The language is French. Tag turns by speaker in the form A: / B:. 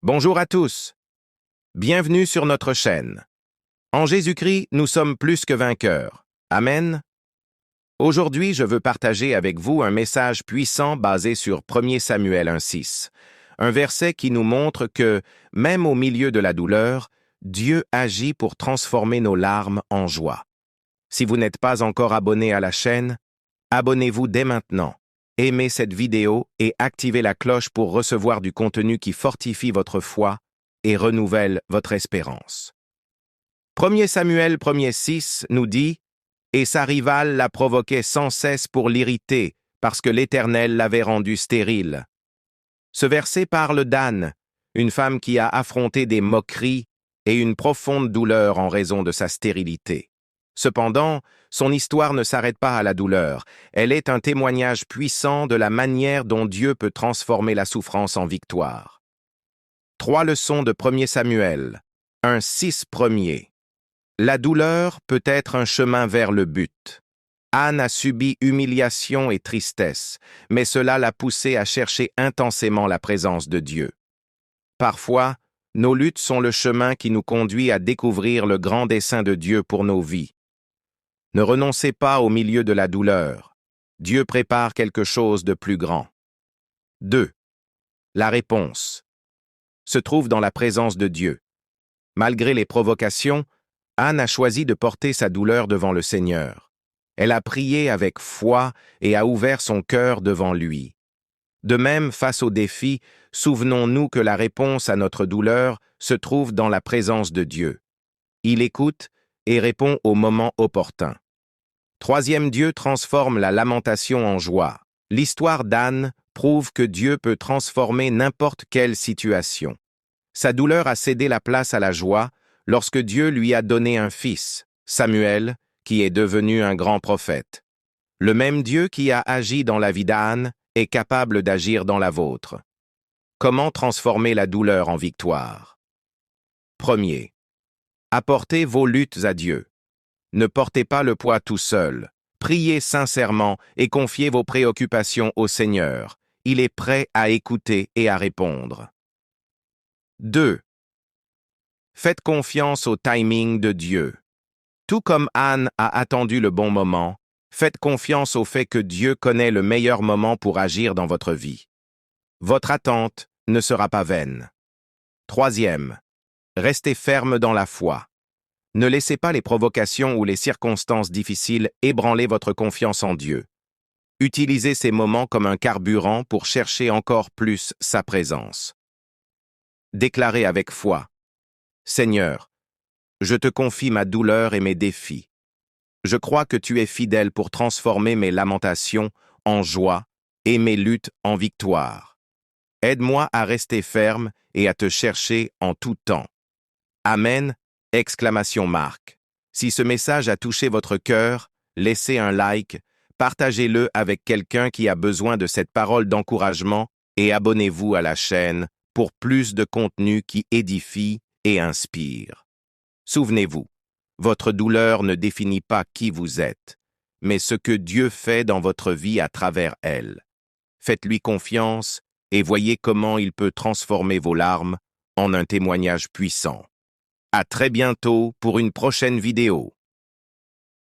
A: Bonjour à tous. Bienvenue sur notre chaîne. En Jésus-Christ, nous sommes plus que vainqueurs. Amen. Aujourd'hui, je veux partager avec vous un message puissant basé sur 1 Samuel 1,6, un verset qui nous montre que, même au milieu de la douleur, Dieu agit pour transformer nos larmes en joie. Si vous n'êtes pas encore abonné à la chaîne, abonnez-vous dès maintenant. Aimez cette vidéo et activez la cloche pour recevoir du contenu qui fortifie votre foi et renouvelle votre espérance. 1 Samuel 1,6 nous dit « Et sa rivale la provoquait sans cesse pour l'irriter, parce que l'Éternel l'avait rendue stérile. » Ce verset parle d'Anne, une femme qui a affronté des moqueries et une profonde douleur en raison de sa stérilité. Cependant, son histoire ne s'arrête pas à la douleur. Elle est un témoignage puissant de la manière dont Dieu peut transformer la souffrance en victoire. 3 leçons de 1 Samuel. 1,6 premier. La douleur peut être un chemin vers le but. Anne a subi humiliation et tristesse, mais cela l'a poussée à chercher intensément la présence de Dieu. Parfois, nos luttes sont le chemin qui nous conduit à découvrir le grand dessein de Dieu pour nos vies. Ne renoncez pas au milieu de la douleur. Dieu prépare quelque chose de plus grand. 2. La réponse se trouve dans la présence de Dieu. Malgré les provocations, Anne a choisi de porter sa douleur devant le Seigneur. Elle a prié avec foi et a ouvert son cœur devant lui. De même, face aux défis, souvenons-nous que la réponse à notre douleur se trouve dans la présence de Dieu. Il écoute et répond au moment opportun. 3e, Dieu transforme la lamentation en joie. L'histoire d'Anne prouve que Dieu peut transformer n'importe quelle situation. Sa douleur a cédé la place à la joie lorsque Dieu lui a donné un fils, Samuel, qui est devenu un grand prophète. Le même Dieu qui a agi dans la vie d'Anne est capable d'agir dans la vôtre. Comment transformer la douleur en victoire? 1er. Apportez vos luttes à Dieu. Ne portez pas le poids tout seul. Priez sincèrement et confiez vos préoccupations au Seigneur. Il est prêt à écouter et à répondre. 2. Faites confiance au timing de Dieu. Tout comme Anne a attendu le bon moment, faites confiance au fait que Dieu connaît le meilleur moment pour agir dans votre vie. Votre attente ne sera pas vaine. 3e. Restez ferme dans la foi. Ne laissez pas les provocations ou les circonstances difficiles ébranler votre confiance en Dieu. Utilisez ces moments comme un carburant pour chercher encore plus sa présence. Déclarez avec foi. Seigneur, je te confie ma douleur et mes défis. Je crois que tu es fidèle pour transformer mes lamentations en joie et mes luttes en victoire. Aide-moi à rester ferme et à te chercher en tout temps. Amen. ! Si ce message a touché votre cœur, laissez un like, partagez-le avec quelqu'un qui a besoin de cette parole d'encouragement et abonnez-vous à la chaîne pour plus de contenu qui édifie et inspire. Souvenez-vous, votre douleur ne définit pas qui vous êtes, mais ce que Dieu fait dans votre vie à travers elle. Faites-lui confiance et voyez comment il peut transformer vos larmes en un témoignage puissant. À très bientôt pour une prochaine vidéo.